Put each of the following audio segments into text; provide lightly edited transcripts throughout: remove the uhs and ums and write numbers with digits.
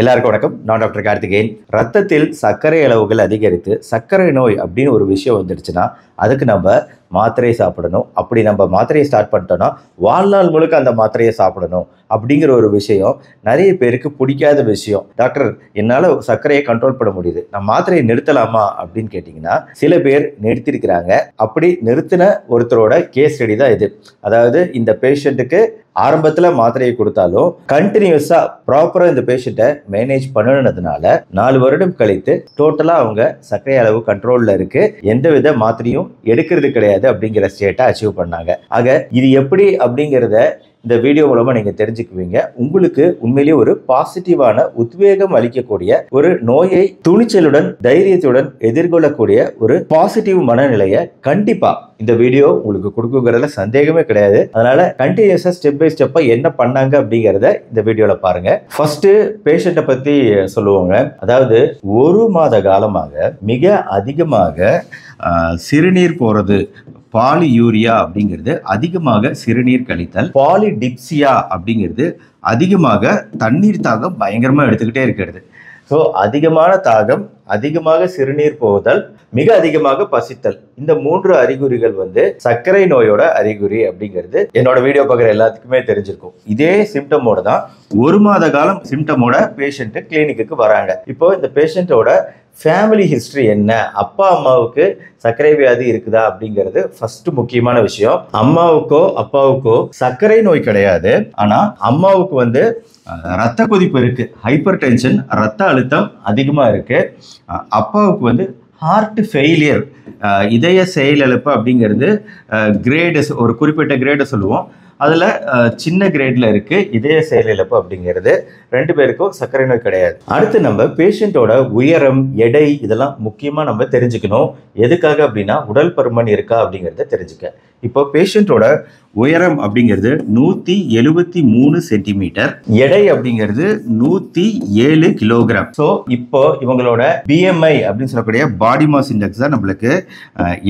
எல்லாருக்கும் வணக்கம். நான் டாக்டர் கார்த்திகேயன். ரத்தத்தில் சர்க்கரை அளவுகள் அதிகரித்து சர்க்கரை நோய் அப்படின்னு ஒரு விஷயம் வந்துடுச்சுன்னா அதுக்கு நம்ம மாத்திரையை சாப்பிடணும். அப்படி நம்ம மாத்திரையை ஸ்டார்ட் பண்ணிட்டோம்னா வாழ்நாள் முழுக்க அந்த மாத்திரையை சாப்பிடணும் அப்படிங்கிற ஒரு விஷயம் நிறைய பேருக்கு பிடிக்காத விஷயம். டாக்டர், என்னால் சர்க்கரையை கண்ட்ரோல் பண்ண முடியுது, நான் மாத்திரையை நிறுத்தலாமா அப்படின்னு கேட்டிங்கன்னா சில பேர் நிறுத்திருக்கிறாங்க. அப்படி நிறுத்தின ஒருத்தரோட கேஸ் ஸ்டடி தான் இது. அதாவது இந்த பேஷண்ட்டுக்கு ஆரம்பத்தில் மாத்திரையை கொடுத்தாலும் கண்டினியூஸாக ப்ராப்பராக இந்த பேஷண்ட்டை மேனேஜ் பண்ணணுன்றதுனால 4 வருடம் கழித்து டோட்டலாக அவங்க சர்க்கரை அளவு கண்ட்ரோலில் இருக்கு, எந்தவித மாத்திரையும் எடுக்கிறது கிடையாது அப்படிங்கிற ஸ்டேட்டை அச்சீவ் பண்ணாங்க. ஆக இது எப்படி அப்படிங்கிறத இந்த வீடியோ மூலமா நீங்க தெரிஞ்சுக்குவீங்க. உங்களுக்கு உண்மையிலேயே ஒரு பாசிட்டிவான உத்வேகம் அளிக்கக்கூடிய, ஒரு நோயை துணிச்சலுடன் தைரியத்துடன் எதிர்கொள்ளக்கூடிய ஒரு பாசிட்டிவ் மனநிலையை கண்டிப்பா இந்த வீடியோ உங்களுக்கு கொடுக்குங்கிறதுல சந்தேகமே கிடையாது. அதனால கண்டினியூஸா ஸ்டெப் பை ஸ்டெப்பா என்ன பண்ணாங்க அப்படிங்கிறத இந்த வீடியோல பாருங்க. ஃபர்ஸ்ட் பேஷண்ட்டை பத்தி சொல்லுவாங்க. அதாவது 1 மாத காலமாக மிக அதிகமாக சிறுநீர் போறது, பாலியூரியா அப்படிங்கிறது அதிகமாக சிறுநீர் கழித்தல், பாலிடிப்சியா அப்படிங்கிறது அதிகமாக தண்ணீர் தாகம் பயங்கரமாக எடுத்துக்கிட்டே இருக்கிறது. ஸோ அதிகமான தாகம், அதிகமாக சிறுநீர் போதல், மிக அதிகமாக பசித்தல், இந்த 3 அறிகுறிகள் சர்க்கரை நோயோட அறிகுறி அப்படிங்கிறது என்னோட வீடியோ பார்க்குற எல்லாத்துக்குமே தெரிஞ்சிருக்கும். இதே சிம்டமோட தான் 1 மாத காலம் சிம்டமோட பேஷண்ட் கிளினிக்கு வராங்க. இப்போ இந்த பேஷண்டோட ஃபேமிலி ஹிஸ்டரி என்ன, அப்பா அம்மாவுக்கு சர்க்கரை வியாதி இருக்குதா அப்படிங்கிறது ஃபர்ஸ்ட் முக்கியமான விஷயம். அம்மாவுக்கோ அப்பாவுக்கோ சர்க்கரை நோய் கிடையாது, ஆனா அம்மாவுக்கு ரத்த கொதிப்பு இருக்கு, ஹைப்பர் டென்ஷன், ரத்த அழுத்தம் அதிகமா இருக்கு. அப்பாவுக்கு ஹார்ட் ஃபெயிலியர், இதய செயலிழப்பு அப்படிங்கிறது கிரேடு, ஒரு குறிப்பிட்ட கிரேடை சொல்லுவோம், அதில் சின்ன கிரேடில் இருக்குது இதய செயலிழப்பு அப்படிங்கிறது. 2 பேருக்கும் சர்க்கரை நோய் கிடையாது. அடுத்து நம்ம பேஷண்ட்டோட உயரம், எடை இதெல்லாம் முக்கியமாக நம்ம தெரிஞ்சுக்கணும். எதுக்காக அப்படின்னா உடல் பருமன் இருக்கா அப்படிங்கிறத தெரிஞ்சுக்க. இப்போ பேஷண்ட்டோட உயரம் அப்படிங்கிறது 173 சென்டிமீட்டர், எடை அப்படிங்கிறது 107 கிலோகிராம். ஸோ இப்போ இவங்களோட BMI அப்படின்னு சொல்லக்கூடிய பாடி மாஸ் இண்டெக்ஸ் தான் நம்மளுக்கு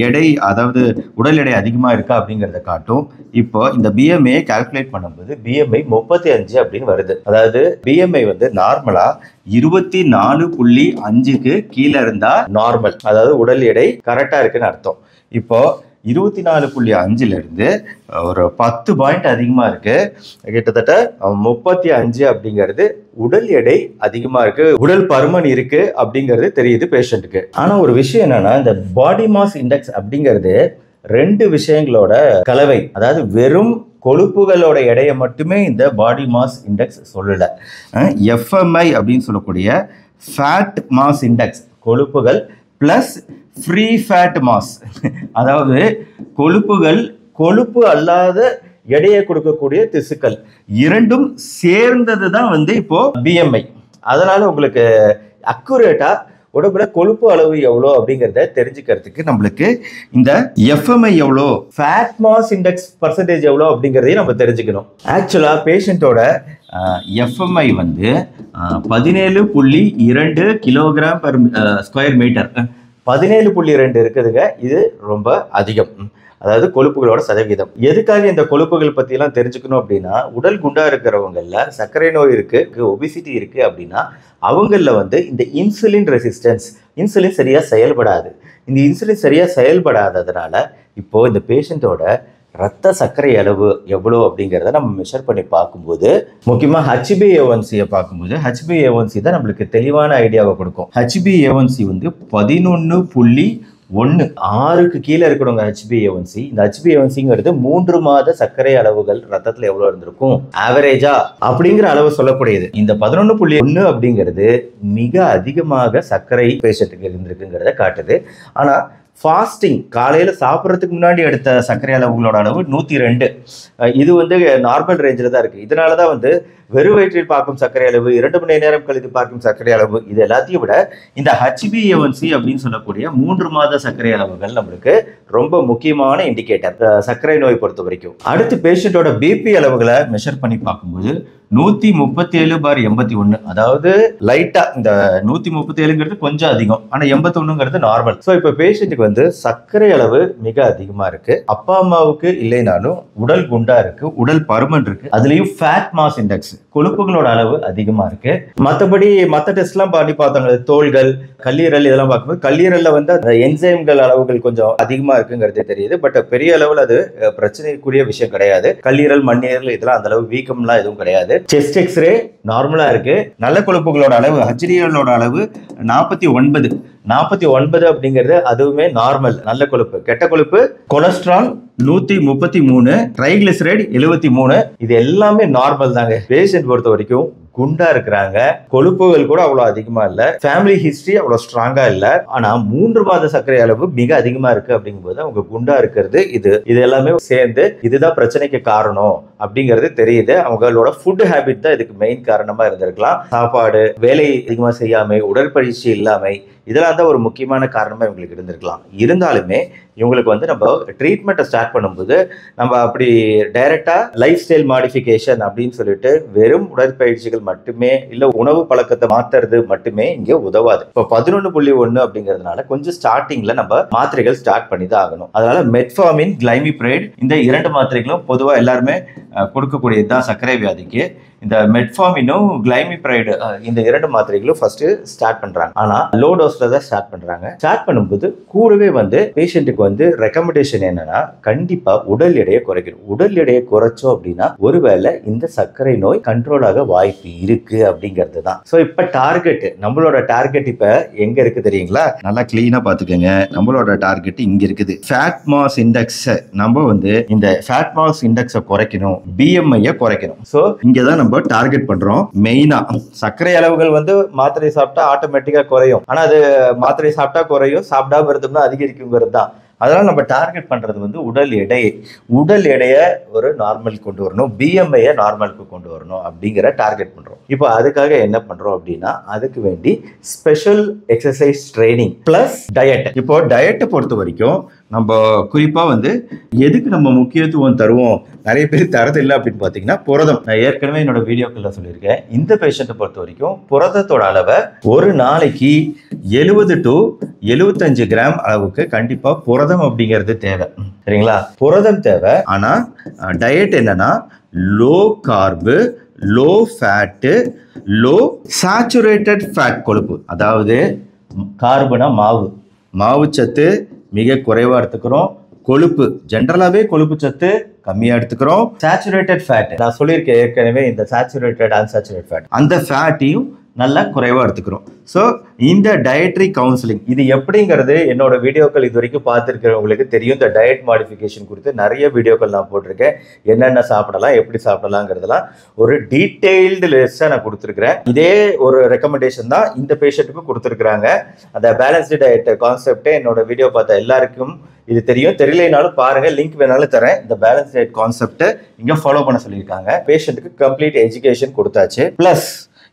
எடை, அதாவது உடல் எடை அதிகமாக இருக்கா அப்படிங்கிறத காட்டும். இப்போ இந்த BMI கால்குலேட் பண்ணும்போது BMI 35 அப்படின்னு வருது. அதாவது BMI நார்மலா 24.5க்கு கீழே இருந்தா நார்மல், அதாவது உடல் எடை கரெக்டா இருக்குன்னு அர்த்தம். இப்போ 24.5ல இருந்து ஒரு 10 பாயிண்ட் அதிகமா இருக்கு, கிட்டத்தட்ட 35 அப்படிங்கிறது உடல் எடை அதிகமா இருக்கு, உடல் பருமன் இருக்கு அப்படிங்கிறது தெரியுது பேஷண்ட்டுக்கு. ஆனா ஒரு விஷயம் என்னன்னா, இந்த பாடி மாஸ் இண்டெக்ஸ் அப்படிங்கிறது 2 விஷயங்களோட கலவை. அதாவது வெறும் கொழுப்புகளோட எடையை மட்டுமே இந்த பாடி மாஸ் இண்டெக்ஸ் சொல்லல. FMI அப்படின்னு சொல்லக்கூடிய ஃபேட் மாஸ் இண்டெக்ஸ், கொழுப்புகள் பிளஸ் ஃப்ரீ ஃபேட் மாஸ், அதாவது கொழுப்புகள், கொழுப்பு அல்லாத எடையை கொடுக்கக்கூடிய திசுக்கள், இரண்டும் சேர்ந்தது தான் இப்போ BMI. அதனால உங்களுக்கு அக்குரேட்டா உடம்புல கொழுப்பு அளவு எவ்வளோ அப்படிங்கிறத தெரிஞ்சுக்கிறதுக்கு நம்மளுக்கு இந்த FMI எவ்வளோ, ஃபேட் மாஸ் இண்டெக்ஸ் பர்சன்டேஜ் எவ்வளோ அப்படிங்கிறதையும் நம்ம தெரிஞ்சுக்கணும். ஆக்சுவலாக பேஷண்ட்டோட FMI 17.2 kilogram per square metre, 17.2 இருக்குதுங்க. இது ரொம்ப அதிகம், அதாவது கொழுப்புகளோட சதவீதம். எதுக்காக இந்த கொழுப்புகள் பற்றிலாம் தெரிஞ்சுக்கணும் அப்படின்னா, உடல் குண்டா இருக்கிறவங்களில் சர்க்கரை நோய் இருக்கு, ஒபிசிட்டி இருக்கு அப்படின்னா அவங்களில் இந்த இன்சுலின் ரெசிஸ்டன்ஸ், இன்சுலின் சரியாக செயல்படாது. இந்த இன்சுலின் சரியாக செயல்படாததுனால இப்போ இந்த பேஷண்ட்டோட ரத்த சர்க்கரை அளவு எவ்வளோ அப்படிங்கிறத நம்ம மெஷர் பண்ணி பார்க்கும்போது, முக்கியமாக HbA1c பார்க்கும்போது HbA1c தான் நம்மளுக்கு தெளிவான ஐடியாவை கொடுக்கும். HbA1c 11.1, 6க்கு கீழே இருக்கணுங்க HbA1c. இந்த HbA1cங்கிறது 3 மாத சர்க்கரை அளவுகள் ரத்தத்தில் எவ்வளோ இருந்திருக்கும் ஆவரேஜா அப்படிங்கிற அளவு சொல்லக்கூடியது. இந்த 11.1 அப்படிங்கிறது மிக அதிகமாக சர்க்கரை பேஷண்ட்டுக்கு இருந்திருக்குங்கிறத காட்டுது. ஆனால் ஃபாஸ்டிங், காலையில் சாப்பிட்றதுக்கு முன்னாடி எடுத்த சர்க்கரை அளவுகளோட அளவு 102. இது நார்மல் ரேஞ்சில் தான் இருக்குது. இதனால தான் வெறும் வயிற்றில் பார்க்கும் சர்க்கரை அளவு, 2 மணி நேரம் கழித்து பார்க்கும் சர்க்கரை அளவு, இது எல்லாத்தையும் விட இந்த HbA1c அப்படின்னு சொல்லக்கூடிய 3 மாத சர்க்கரை அளவுகள் நம்மளுக்கு ரொம்ப முக்கியமான இண்டிகேட்டர் சர்க்கரை நோய் பொறுத்த வரைக்கும். அடுத்து பேஷண்ட்டோட BP அளவுகளை மெஷர் பண்ணி பார்க்கும்போது 137/81. அதாவது லைட்டா இந்த 137ங்கிறது கொஞ்சம் அதிகம், ஆனா 81ங்கிறது நார்மல். ஸோ இப்போ பேஷண்ட்டுக்கு வந்து சர்க்கரை அளவு மிக அதிகமா இருக்கு. அப்பா அம்மாவுக்கு இல்லைனாலும் உடல் குண்டா இருக்கு, உடல் பருமன் இருக்கு, அதுலயும் ஃபேட் மாஸ் இண்டெக்ஸ் கொழுப்புகளோட அளவு அதிகமா இருக்கு. மற்றபடி மற்ற டெஸ்ட் எல்லாம் பண்ணி பார்த்தாங்க, தோள்கள், கல்லீரல் இதெல்லாம் பார்க்கும்போது கல்லீரல்ல வந்து அந்த என்சைம்கள் அளவுகள் கொஞ்சம் அதிகமா இருக்குங்கிறது தெரியுது. பட் பெரிய அளவில் அது பிரச்சனைக்குரிய விஷயம் கிடையாது. கல்லீரல், மண்ணீரல் இதெல்லாம் அந்த அளவு வீக்கம்லாம் எதுவும் கிடையாது. செஸ்ட் எக்ஸ்ரே நார்மலா இருக்கு. நல்ல கொழுப்புகளோட அளவு HDLோட அளவு 49 அப்படிங்கிறது அதுவுமே நார்மல். நல்ல கொழுப்பு. கெட்ட கொழுப்பு கொலஸ்ட்ரால் 133, ட்ரைகிளிசரைடு 73. இது எல்லாமே நார்மல் தாங்க. பேஷண்ட் பொறுத்த வரைக்கும் குண்டா இருக்கிறாங்க, கொழுப்புகள் கூட அவ்வளவு அதிகமா இல்ல, ஃபேமிலி ஹிஸ்டரி அவ்வளவு ஸ்ட்ராங்கா இல்ல, ஆனா 3 மாத சர்க்கரை அளவு மிக அதிகமா இருக்கு அப்படிங்கும்போது அவங்க குண்டா இருக்கிறது இது எல்லாமே சேர்ந்து இதுதான் பிரச்சனைக்கு காரணம் அப்படிங்கிறது தெரியுது. அவங்களோட ஃபுட் ஹேபிட் தான் இதுக்கு மெயின் காரணமா இருந்திருக்கலாம். சாப்பாடு, வேலை அதிகமா செய்யாமை, உடற்பயிற்சி இல்லாமை, இதெல்லாம் தான் ஒரு முக்கியமான காரணமா இவங்களுக்கு இருந்திருக்கலாம். இருந்தாலுமே இவங்களுக்கு வந்து நம்ம ட்ரீட்மெண்ட்டை ஸ்டார்ட் பண்ணும்போது நம்ம அப்படி டைரக்டா லைஃப் ஸ்டைல் மாடிஃபிகேஷன் அப்படின்னு சொல்லிட்டு வெறும் உடற்பயிற்சிகள் மட்டுமே இல்ல உணவு பழக்கத்தை மாத்துறது மட்டுமே இங்க உதவாது. இப்போ 11.1 அப்படிங்கிறதுனால கொஞ்சம் ஸ்டார்டிங்ல நம்ம மாத்திரைகள் ஸ்டார்ட் பண்ணி தான் ஆகணும். அதனால மெட்ஃபார்மின், கிளைமிப்ரைட் இந்த 2 மாத்திரைகளும் பொதுவா எல்லாருமே கொடுக்கக்கூடியதுதான் சர்க்கரை வியாதிக்கு. இந்த மெட்ஃபார்மினும் கிளைமிப்ரைடு இந்த 2 மாத்திரைகளும் ஃபர்ஸ்ட் ஸ்டார்ட் பண்றாங்க. ஆனா லோ டோஸ்ல தான் ஸ்டார்ட் பண்றாங்க. ஸ்டார்ட் பண்ணும்போது கூடவே வந்து பேஷண்ட்டுக்கு வந்து ரெக்கமெண்டேஷன் என்னன்னா கண்டிப்பா உடல் எடையை குறைக்கணும். உடல் எடையை குறைச்சோம் அப்படின்னா ஒருவேளை இந்த சர்க்கரை நோய் கண்ட்ரோல் ஆக வாய்ப்பு இருக்கு அப்படிங்கிறது தான். ஸோ இப்ப டார்கெட், நம்மளோட டார்கெட் இப்ப எங்க இருக்கு தெரியுங்களா? நல்லா கிளீனா பாத்துக்கோங்க. நம்மளோட டார்கெட் இங்க இருக்குது. ஃபேட் மாஸ் இண்டெக்ஸ் நம்ம வந்து இந்த ஃபேட் மாஸ் இண்டெக்ஸை குறைக்கணும், BMI குறைக்கணும். ஸோ இங்கதான் நம்ம டார்கெட் பண்றோம். மெயினா சர்க்கரை அளவுகள் வந்து மாத்திரை சாப்பிட்டா ஆட்டோமேட்டிக்கா குறையும், ஆனா அது மாத்திரை சாப்பிட்டா குறையும், சாப்பிடாம இருந்தோம்னா அதிகரிக்குங்கிறது தான். அதனால நம்ம டார்கெட் பண்றது வந்து உடல் எடையை ஒரு நார்மல் கொண்டு வரணும், BMI நார்மலுக்கு கொண்டு வரணும் அப்படிங்கிற டார்கெட் பண்றோம். இப்போ அதுக்காக என்ன பண்றோம் அப்படின்னா அதுக்கு வேண்டி special exercise training plus diet. இப்போ டயட்டை பொறுத்த வரைக்கும் நம்ம குறிப்பா வந்து எதுக்கு நம்ம முக்கியத்துவம் தருவோம், நிறைய பேர் தரது இல்லை அப்படின்னு பார்த்தீங்கன்னா புரதம். நான் ஏற்கனவே என்னோட வீடியோக்குள்ள சொல்லியிருக்கேன். இந்த பேஷண்ட்டை பொறுத்த வரைக்கும் புரதத்தோட அளவை ஒரு நாளைக்கு 70 to 75 கிராம் அளவுக்கு கண்டிப்பா புரதம் அப்படிங்கிறது தேவை. சரிங்களா? புரதம் தேவை. ஆனா டயட் என்னன்னா low carb, low fat, low saturated fat கொழுப்பு. அதாவது கார்புனா மாவு சத்து மிக குறைவா எடுத்துக்கிறோம். கொழுப்பு ஜென்ரலாவே கொழுப்பு சத்து கம்மியா எடுத்துக்கிறோம். சேச்சுரேட்டட் ஃபேட் நான் சொல்லியிருக்கேன் ஏற்கனவே, இந்த சேச்சுரேட்டட் அன்சாச்சுரேட்டட் ஃபேட் அந்த ஃபேட்டையும் நல்லா குறைவா எடுத்துக்கிறோம். ஸோ இந்த டயட்ரி கவுன்சிலிங் இது எப்படிங்கிறது என்னோட வீடியோக்கள் இது வரைக்கும் பார்த்துருக்கிறவங்களுக்கு தெரியும். இந்த டயட் மாடிஃபிகேஷன் குறித்து நிறைய வீடியோக்கள் நான் போட்டிருக்கேன். என்னென்ன சாப்பிடலாம், எப்படி சாப்பிடலாங்கிறதுலாம் ஒரு டீட்டெயில்டு லிஸ்ட்டாக நான் கொடுத்துருக்கிறேன். இதே ஒரு ரெக்கமெண்டேஷன் தான் இந்த பேஷண்ட்டுக்கும் கொடுத்துருக்குறாங்க. அந்த பேலன்ஸ்டு டயட் கான்செப்டே என்னோட வீடியோ பார்த்த எல்லாருக்கும் இது தெரியும். தெரியலைனாலும் பாருங்க, லிங்க் வேணாலும் தரேன். இந்த பேலன்ஸ் டயட் கான்செப்ட் இங்க ஃபாலோ பண்ண சொல்லியிருக்காங்க. பேஷண்ட்டுக்கு கம்ப்ளீட் எஜுகேஷன் கொடுத்தாச்சு. பிளஸ்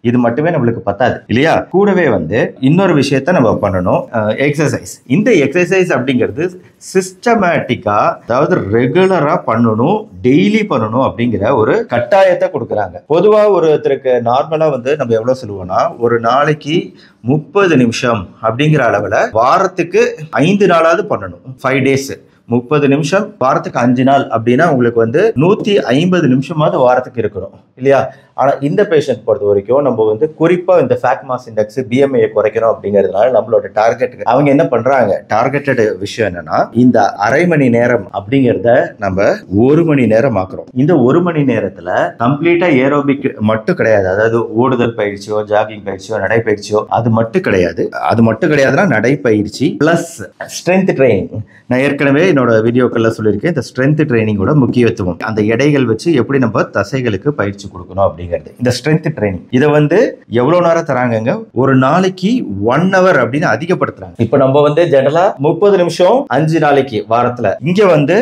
இது மட்டுமே நம்மளுக்கு பத்தாது இல்லையா? கூடவே வந்து இன்னொரு விஷயத்த நம்ம பண்ணணும், எக்ஸசைஸ். இந்த எக்ஸசைஸ் அப்படிங்கிறது சிஸ்டமேட்டிக்கா, அதாவது ரெகுலரா பண்ணணும், டெய்லி பண்ணணும் அப்படிங்கிற ஒரு கட்டாயத்தை கொடுக்குறாங்க. பொதுவா ஒருத்தருக்கு நார்மலா வந்து நம்ம எவ்வளவு சொல்லுவோம்னா ஒரு நாளைக்கு 30 நிமிஷம் அப்படிங்கிற அளவுல வாரத்துக்கு 5 நாளாவது பண்ணணும். 5 days 30 நிமிஷம், வாரத்துக்கு 5 நாள் அப்படின்னா உங்களுக்கு வந்து 150 நிமிஷமாவது வாரத்துக்கு இருக்கணும் இல்லையா? ஆனா இந்த பேஷண்ட் பொறுத்த வரைக்கும் நம்ம வந்து குறிப்பா இந்த ஃபேட் மாஸ் இண்டெக்ஸ், BMI குறைக்கணும் அப்படிங்கிறதுனால நம்மளோட டார்கெட் அவங்க என்ன பண்றாங்க, டார்கெட்டட் விஷயம் என்னன்னா இந்த அரை மணி நேரம் அப்படிங்கிறத நம்ம 1 மணி நேரம் ஆக்குறோம். இந்த 1 மணி நேரத்துல கம்ப்ளீட்டா ஏரோபிக் மட்டும் கிடையாது, அதாவது ஓடுதல் பயிற்சியோ, ஜாகிங் பயிற்சியோ, நடைப்பயிற்சியோ அது மட்டும் கிடையாதுன்னா நடைப்பயிற்சி பிளஸ் ஸ்ட்ரென்த் ட்ரைனிங். நான் ஏற்கனவே என்னோட வீடியோக்கள்ல சொல்லியிருக்கேன் இந்த ஸ்ட்ரென்த் ட்ரைனிங்கோட முக்கியத்துவம். அந்த எடைகள் வச்சு எப்படி நம்ம தசைகளுக்கு பயிற்சி கொடுக்கணும் அப்படிங்கிறது இந்த ஸ்ட்ரென்த் ட்ரைனிங். இதை வந்து எவ்வளவு நேரம் தராங்க, ஒரு நாளைக்கு 1 hour அப்படின்னு அதிகப்படுத்துறாங்க. இப்ப நம்ம வந்து ஜெனரலா 30 நிமிஷம் 5 நாளைக்கு வாரத்துல, இங்க வந்து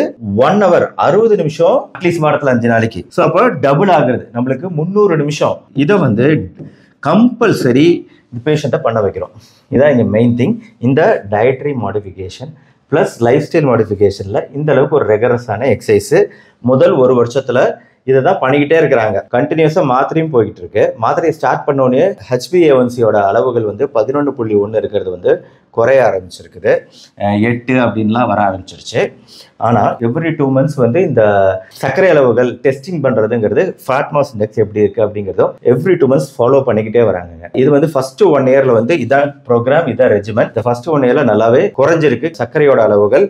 1 hour 60 நிமிஷம் அட்லீஸ்ட் வாரத்துல 5 நாளைக்கு. ஸோ அப்போ டபுள் ஆகுறது நம்மளுக்கு 300 நிமிஷம். இதை வந்து கம்பல்சரி பேஷண்ட்டை பண்ண வைக்கிறோம். இதான் இங்க மெயின் திங். இந்த dietary modification plus lifestyle மாடிஃபிகேஷன்ல இந்த அளவுக்கு ஒரு ரெகரஸான எக்ஸசைஸ் முதல் 1 வருஷத்துல இதை தான் பண்ணிக்கிட்டே இருக்கிறாங்க. கண்டினியூஸா மாத்திரையும் போய்கிட்டு இருக்கு. மாத்திரையை ஸ்டார்ட் பண்ணோடனே HbA1c அளவுகள் வந்து 11.1 இருக்கிறது வந்து குறைய ஆரம்பிச்சிருக்குது. 8 அப்படின்லாம் வர ஆரம்பிச்சிருச்சு. ஆனால் எவ்ரி 2 months வந்து இந்த சர்க்கரை அளவுகள் டெஸ்டிங் பண்ணுறதுங்கிறது ஃபேட் மாஸ் இண்டெக்ஸ் எப்படி இருக்குது அப்படிங்கிறதும் எவ்ரி 2 months ஃபாலோ பண்ணிக்கிட்டே வராங்க. இது வந்து ஃபர்ஸ்ட் 1 yearல வந்து இதான் ப்ரோக்ராம், இதான் ரெஜிமெண்ட். இந்த ஃபர்ஸ்ட் 1 yearல நல்லாவே குறைஞ்சிருக்கு. சர்க்கரையோட அளவுகள்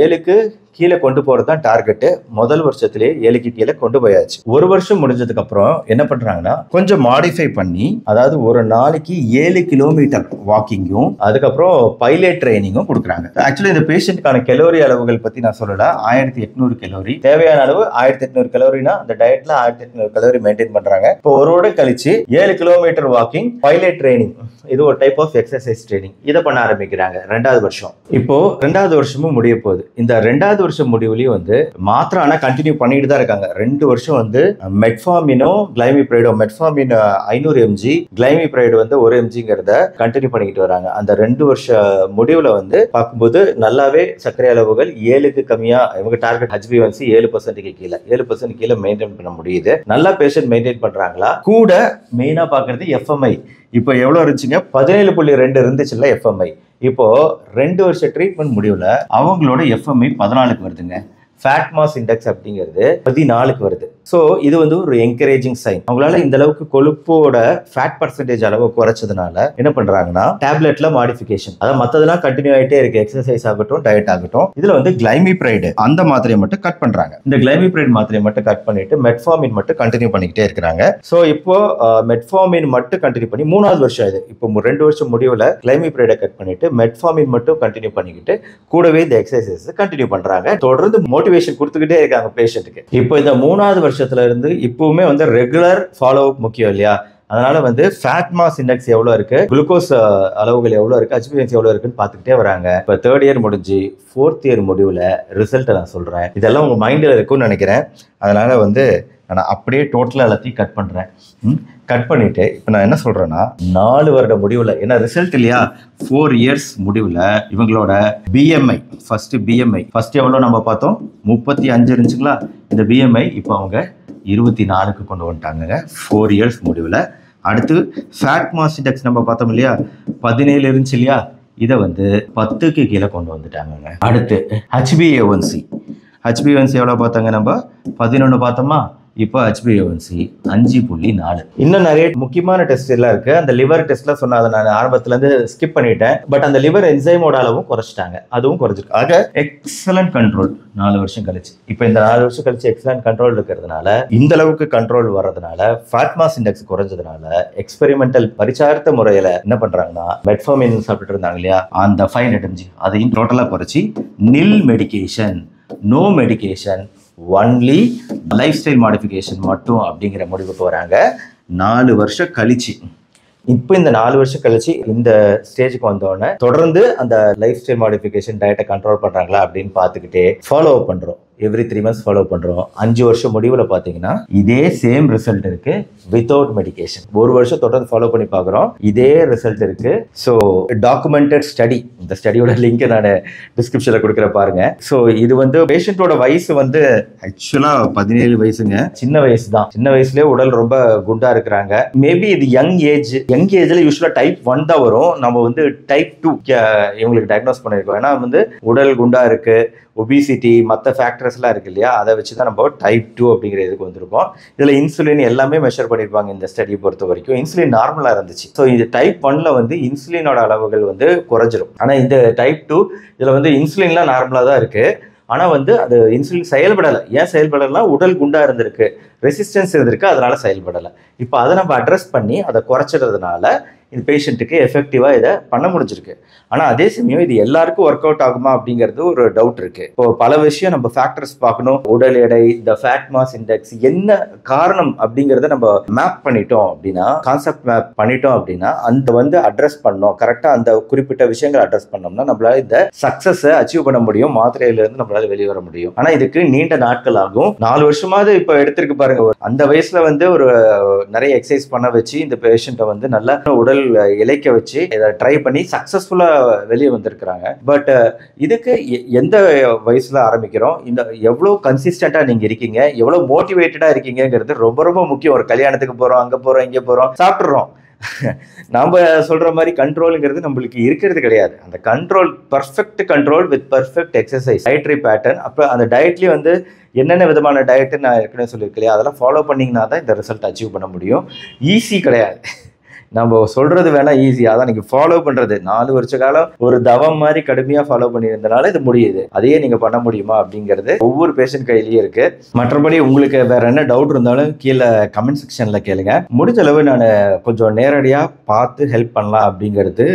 7க்கு கீழே கொண்டு போறது தான் டார்கெட். முதல் வருஷத்திலேயே 7க்கு கீழே கொண்டு போயாச்சு. ஒரு வருஷம் முடிஞ்சதுக்கு அப்புறம் என்ன பண்றாங்கன்னா கொஞ்சம் மாடிஃபை பண்ணி, அதாவது ஒரு நாளைக்கு 7 கிலோமீட்டர் வாக்கிங்கும் அதுக்கப்புறம் பைலட் ட்ரைனிங்கும் கொடுக்குறாங்க. ஆக்சுவலி இந்த பேஷண்ட்கான கலோரி அளவுகள் பத்தி நான் சொல்லல. 1800 கலோரி தேவையான அளவு. 1800 கலோரினா அந்த டயட்ல 1800 கலோரி மெயின்டைன் பண்றாங்க. இப்போ ஒரு வருடம் கழிச்சு 7 கிலோமீட்டர் வாக்கிங், பைலட் ட்ரைனிங், இது ஒரு டைப் ஆஃப் எக்ஸசைஸ் ட்ரைனிங், இதை பண்ண ஆரம்பிக்கிறாங்க 2வது வருஷம். இப்போ 2வது வருஷமும் முடிய போகுது. இந்த 2வது வருஷம் முடிவுலயும் வந்து மாத்திரை ஆனா கண்டினியூ பண்ணிட்டு தான் இருக்காங்க. 2 வருஷம் வந்து மெட்ஃபார்மினோ கிளைமிப்ரைடோ, மெட்ஃபார்மின் 500 mg, கிளைமிப்ரைடு வந்து 1 mgங்கிறத கண்டினியூ பண்ணிக்கிட்டு வராங்க. அந்த 2 வருஷ முடிவுல வந்து பார்க்கும்போது நல்லாவே சர்க்கரை அளவுகள் 7க்கு கம்மியா, இவங்க டார்கெட் HbA1c 7% கீழே, 7% கீழே மெயின்டைன் பண்ண முடியுது. நல்லா பேஷண்ட் மெயின்டைன் பண்றாங்களா. கூட மெயினா பாக்குறது FMI. இப்போ எவ்வளவு இருந்துச்சுங்க? 17.2 இருந்துச்சுல்ல FMI. இப்போ 2 வருஷ ட்ரீட்மெண்ட் முடிவுல அவங்களோட FMI 14க்கு வருதுங்க. ஃபேட் மாஸ் இண்டெக்ஸ் அப்படிங்கிறது 14க்கு வருது. ஸோ இது வந்து ஒரு என்கரேஜிங் சைன். அவங்களால இந்த அளவுக்கு கொழுப்போட ஃபேட் பர்சன்டேஜ் அளவு குறைச்சதுனால என்ன பண்றாங்கன்னா டேப்லெட்ல மாடிஃபிகேஷன், அதாவது மற்றதெல்லாம் கண்டினியூ ஆகிட்டே இருக்கு. எக்ஸசைஸ் ஆகட்டும், டயட் ஆகட்டும். இதுல வந்து கிளைமிப்ரைடு அந்த மாத்திரையை மட்டும் கட் பண்றாங்க. இந்த கிளைமிப்ரைடு மாத்திரையை மட்டும் கட் பண்ணிட்டு மெட்ஃபார்மின் மட்டும் கண்டினியூ பண்ணிக்கிட்டே இருக்கிறாங்க. ஸோ இப்போ மெட்ஃபார்மின் மட்டும் கண்டினியூ பண்ணி 3வது வருஷம் இது. இப்போ 2 வருஷம் முடிவுல கிளைமிப்ரைடை கட் பண்ணிட்டு மெட்ஃபார்மின் மட்டும் கண்டினியூ பண்ணிக்கிட்டு கூடவே இந்த எக்ஸசைஸ் கண்டினியூ பண்றாங்க. தொடர்ந்து மோட்டிவேஷன் கொடுத்துக்கிட்டே இருக்காங்க பேஷண்ட்டுக்கு. இப்போ இந்த 3வது வருஷத்துல இருந்து இப்பவுமே வந்து ரெகுலர் ஃபாலோ அப் முக்கியம் இல்லையா? அதனால வந்து ஃபேட் மாஸ் இண்டெக்ஸ் எவ்வளோ இருக்கு, குளுக்கோஸ் அளவுகள் எவ்வளோ இருக்கு, HbA1c எவ்வளோ இருக்குன்னு பார்த்துக்கிட்டே வராங்க. இப்போ 3rd year முடிஞ்சு 4th year முடிவில் ரிசல்ட்டை நான் சொல்றேன். இதெல்லாம் உங்க மைண்டில் இருக்கும்னு நினைக்கிறேன். அதனால வந்து நான் அப்படியே டோட்டலாக எல்லாத்தையும் கட் பண்ணுறேன். கட் பண்ணிட்டு இப்போ நான் என்ன சொல்றேன்னா 4 வருட முடிவில், ஏன்னா ரிசல்ட் இல்லையா, 4 years முடிவில் இவங்களோட BMI, ஃபர்ஸ்ட் எவ்வளோ நம்ம பார்த்தோம், 35 இருந்துச்சுங்களா. இந்த BMI இப்போ அவங்க 24க்கு கொண்டு வந்துட்டாங்க 4 years முடிவில். அடுத்து ஃபேட் மாஸ் இண்டெக்ஸ் நம்ம பார்த்தோம் இல்லையா, 17 இருந்துச்சு இல்லையா, இதை வந்து 10க்கு கீழே கொண்டு வந்துட்டாங்க. அடுத்து HbA1c எவ்வளோ பார்த்தாங்க, நம்ம 11 பார்த்தோமா. இப்போ HbA1c 5.4. இன்னும் நிறைய முக்கியமான டெஸ்ட் எல்லாம் இருக்கு. அந்த லிவர் டெஸ்ட்லாம் சொன்ன, அதை நான் ஆரம்பத்துல இருந்து ஸ்கிப் பண்ணிட்டேன். பட் அந்த லிவர் என்சைமோட அளவும் குறைச்சிட்டாங்க, அதுவும் குறைஞ்சிருக்கு. ஆக எக்ஸலன்ட் கண்ட்ரோல் 4 வருஷம் கழிச்சு. இப்போ இந்த 4 வருஷம் கழிச்சு எக்ஸலன்ட் கண்ட்ரோல் இருக்கிறதுனால, இந்த அளவுக்கு கண்ட்ரோல் வர்றதுனால, ஃபேட் மாஸ் இண்டெக்ஸ் குறைஞ்சதுனால, எக்ஸ்பெரிமெண்டல் பரிச்சார்த்த முறையில என்ன பண்றாங்கன்னா மெட்ஃபார்மின் சாப்பிட்டு இருந்தாங்க இல்லையா, அந்த 500 mg அதையும் டோட்டலா குறைச்சி nil medication, no medication, only lifestyle modification மட்டும் அப்படிங்கிற முடிவுக்கு வராங்க 4 வருஷம் கழிச்சு. இப்போ இந்த 4 வருஷம் கழிச்சு இந்த ஸ்டேஜுக்கு வந்தோடனே தொடர்ந்து அந்த லைஃப் ஸ்டைல் மாடிஃபிகேஷன், டயட்டை கண்ட்ரோல் பண்றாங்களா அப்படின்னு பார்த்துக்கிட்டே ஃபாலோ அப் பண்றோம். எவ்ரி 3 months ஃபாலோ பண்றோம். 5 வருஷம் முடிவில் பார்த்தீங்கன்னா இதே சேம் ரிசல்ட் இருக்கு வித்தவுட் மெடிகேஷன். 1 வருஷம் தொடர்ந்து ஃபாலோ பண்ணி பார்க்குறோம், இதே ரிசல்ட் இருக்கு. ஸோ டாக்குமெண்டட் ஸ்டடி, இந்த ஸ்டடியோட லிங்க் நான் டிஸ்கிரிப்ஷன்ல கொடுக்குற பாருங்க. ஸோ இது வந்து பேஷண்டோட வயசு வந்து ஆக்சுவலா 17 வயசுங்க. சின்ன வயசு தான். சின்ன வயசுலேயே உடல் ரொம்ப குண்டா இருக்கிறாங்க. மேபி இது யங் ஏஜ்ல யூஸ்வலா டைப் 1 தான் வரும். நம்ம வந்து டைப் 2 இவங்களுக்கு டயக்னோஸ் பண்ணியிருக்கோம். ஏன்னா வந்து உடல் குண்டா இருக்கு, ஒபிசிட்டி, மற்ற ஃபேக்டர்ஸ்லாம் இருக்கு இல்லையா, அதை வச்சு தான் நம்ம டைப் 2 அப்படிங்கிற இதுக்கு வந்திருக்கோம். இதில் இன்சுலின் எல்லாமே மெஷர் பண்ணியிருப்பாங்க. இந்த ஸ்டடியை பொறுத்த வரைக்கும் இன்சுலின் நார்மலாக இருந்துச்சு. ஸோ இது டைப் 1ல வந்து இன்சுலினோட அளவுகள் வந்து குறைஞ்சிரும். ஆனால் இந்த டைப் 2 இதில் வந்து இன்சுலின்லாம் நார்மலாக தான் இருக்கு. ஆனால் வந்து அது இன்சுலின் செயல்படலை. ஏன் செயல்படலைன்னா உடல் குண்டா இருந்திருக்கு, ரெசிஸ்டன்ஸ் இருந்திருக்கு, அதனால செயல்படலை. இப்போ அதை நம்ம அட்ரஸ் பண்ணி அதை குறைச்சிடுறதுனால இந்த பேஷண்ட்டுக்கு எஃபெக்டிவாக இதை பண்ண முடிஞ்சிருக்கு. ஆனால் அதே சமயம் இது எல்லாருக்கும் ஒர்க் அவுட் ஆகுமா அப்படிங்கிறது ஒரு டவுட் இருக்கு. இப்போ பல விஷயம் நம்ம ஃபேக்டர்ஸ் பார்க்கணும். உடல் எடை, இந்த ஃபேட் மாஸ் இண்டெக்ஸ் என்ன காரணம் அப்படிங்கிறத நம்ம மேப் பண்ணிட்டோம் அப்படின்னா, கான்செப்ட் மேப் பண்ணிட்டோம் அப்படின்னா, அந்த வந்து அட்ரஸ் பண்ணோம் கரெக்டாக, அந்த குறிப்பிட்ட விஷயங்களை அட்ரஸ் பண்ணோம்னா நம்மளால இந்த சக்சஸை அச்சீவ் பண்ண முடியும், மாத்திரையிலிருந்து நம்மளால வெளியே வர முடியும். ஆனால் இதுக்கு நீண்ட நாட்கள் ஆகும். 4 வருஷமாவது இப்போ எடுத்திருக்கு பாருங்க. அந்த வயசுல வந்து ஒரு நிறைய எக்ஸசைஸ் பண்ண வச்சு இந்த பேஷண்ட்டை வந்து நல்ல உடல் உடல் இளைக்க வச்சு இதை ட்ரை பண்ணி சக்ஸஸ்ஃபுல்லா வெளியே வந்திருக்கிறாங்க. பட் இதுக்கு எந்த வயசுல ஆரம்பிக்கிறோம், இந்த எவ்வளவு கன்சிஸ்டண்டா நீங்க இருக்கீங்க, எவ்வளவு மோட்டிவேட்டடா இருக்கீங்கிறது ரொம்ப ரொம்ப முக்கியம். ஒரு கல்யாணத்துக்கு போறோம், அங்க போறோம், இங்க போறோம், சாப்பிட்டுறோம். நாம சொல்ற மாதிரி கண்ட்ரோலுங்கிறது நம்மளுக்கு இருக்கிறது கிடையாது. அந்த control perfect control with perfect exercise, dietary pattern. அப்புறம் அந்த டயட்லயும் வந்து என்னென்ன விதமான டயட்டு நான் ஏற்கனவே சொல்லியிருக்கேன் இல்லையா, அதெல்லாம் ஃபாலோ பண்ணிங்கன்னா தான் இந்த ரிசல்ட் அச்சீவ் பண்ண முடியும். ஈஸி கிடையாது. நம்ம சொல்றது வேணா ஈஸியா தான், நீங்க ஃபாலோ பண்றது 4 வருஷ காலம் ஒரு தவம் மாதிரி கடுமையா ஃபாலோ பண்ணியிருந்தனால இது முடியுது. அதையே நீங்க பண்ண முடியுமா அப்படிங்கிறது ஒவ்வொரு பேஷண்ட் கையிலயும் இருக்கு. மற்றபடி உங்களுக்கு வேற என்ன டவுட் இருந்தாலும் கீழே கமெண்ட் செக்ஷன்ல கேளுங்க. முடிஞ்ச அளவு நான் கொஞ்சம் நேரடியா பார்த்து ஹெல்ப் பண்ணலாம் அப்படிங்கிறது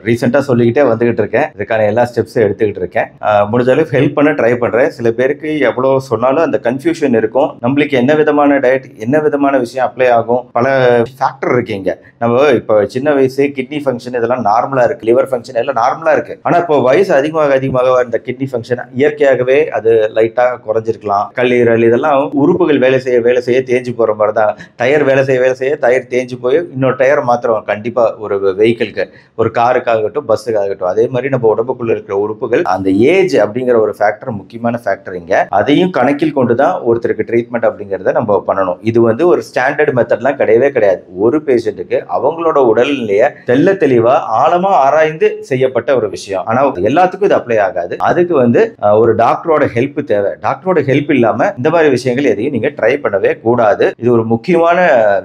ரீசெண்டா சொல்லிக்கிட்டே வந்துகிட்டு இருக்கேன். இதுக்கான எல்லா ஸ்டெப்ஸும் எடுத்துக்கிட்டு இருக்கேன். முடிஞ்ச அளவு ஹெல்ப் பண்ண ட்ரை பண்றேன். சில பேருக்கு எவ்வளவு சொன்னாலும் அந்த கன்ஃபியூஷன் இருக்கும். நம்மளுக்கு என்ன விதமான டயட், என்ன விதமான விஷயம் அப்ளை ஆகும், பல ஃபேக்டர் இருக்கீங்க. நம்ம இப்போ சின்ன வயசு கிட்னி ஃபங்க்ஷன் இதெல்லாம் நார்மலா இருக்கு, லிவர் ஃபங்க்ஷன் எல்லாம் நார்மலா இருக்கு. ஆனா இப்போ வயசு அதிகமாக இந்த கிட்னி ஃபங்க்ஷன் இயற்கையாகவே அது லைட்டா குறைஞ்சிருக்கலாம். கல்லீரல் இதெல்லாம் உறுப்புகள் வேலை செய்ய தேஞ்சு போற மாதிரி தான். டயர் வேலை செய்ய டயர் தேஞ்சு போய் இன்னொரு டயர் மாத்திரம் கண்டிப்பா ஒரு வெஹிக்கிளுக்கு, ஒரு காருக்காகட்டும் பஸ்ஸுக்காகட்டும். அதே மாதிரி நம்ம உடம்புக்குள்ள இருக்கிற உறுப்புகள், அந்த ஏஜ் அப்படிங்கிற ஒரு ஃபேக்டர் முக்கியமான ஃபேக்டர் இங்க. அதையும் கணக்கில் கொண்டுதான் ஒருத்தருக்கு ட்ரீட்மெண்ட் அப்படிங்கிறத நம்ம பண்ணணும். இது வந்து ஒரு ஸ்டாண்டர்ட் மெத்தட்லாம் கிடையவே கிடையாது. ஒரு பேஷண்ட்டுக்கு அவங்களோட உடல்நிலைய தெல்ல தெளிவா ஆழமா ஆராய்ந்து செய்யப்பட்ட ஒரு விஷயம். ஆனா எல்லாத்துக்கும் இது அப்ளை ஆகாது. அதுக்கு வந்து ஒரு டாக்டரோட ஹெல்ப் தேவை. டாக்டரோட ஹெல்ப் இல்லாம இந்த மாதிரி விஷயங்கள் எதையும் நீங்க ட்ரை பண்ணவே கூடாது. இது ஒரு முக்கியமான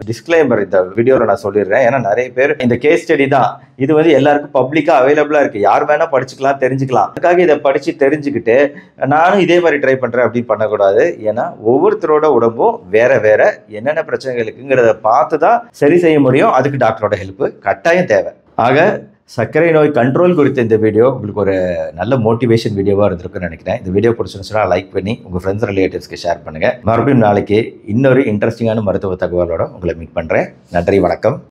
டிஸ்க்ளைமர் இந்த வீடியோல நான் சொல்லிடுறேன். ஏன்னா நிறைய பேர் இந்த கேஸ் ஸ்டடி தான், இது வந்து எல்லாருக்கும் பப்ளிக்கா அவைலபிளா இருக்கு, யார் வேணா படிச்சுக்கலாம், தெரிஞ்சுக்கலாம். அதுக்காக இதை படிச்சு தெரிஞ்சுக்கிட்டு நானும் இதே மாதிரி ட்ரை பண்றேன் அப்படின்னு பண்ணக்கூடாது. ஏன்னா ஒவ்வொருத்தரோட உடம்பும் வேற வேற என்னென்ன பிரச்சனைகள் இருக்குங்கிறத பார்த்து தான் சரி செய்ய முடியும். அதுக்கு டாக்டரோட ஹெல்ப் கட்டாயம் தேவை. ஆக சர்க்கரை நோய் கண்ட்ரோல் குறித்த இந்த வீடியோ உங்களுக்கு ஒரு நல்ல மோட்டிவேஷன் வீடியோவாக இருந்திருக்குன்னு நினைக்கிறேன். இந்த வீடியோ பிடிச்சிருந்துச்சுன்னா லைக் பண்ணி உங்கள் ஃப்ரெண்ட்ஸ் ரிலேட்டிவ்ஸ்க்கு ஷேர் பண்ணுங்கள். மறுபடியும் நாளைக்கு இன்னொரு இன்ட்ரெஸ்டிங்கான மருத்துவ தகவலோட உங்களை மீட் பண்ணுறேன். நன்றி, வணக்கம்.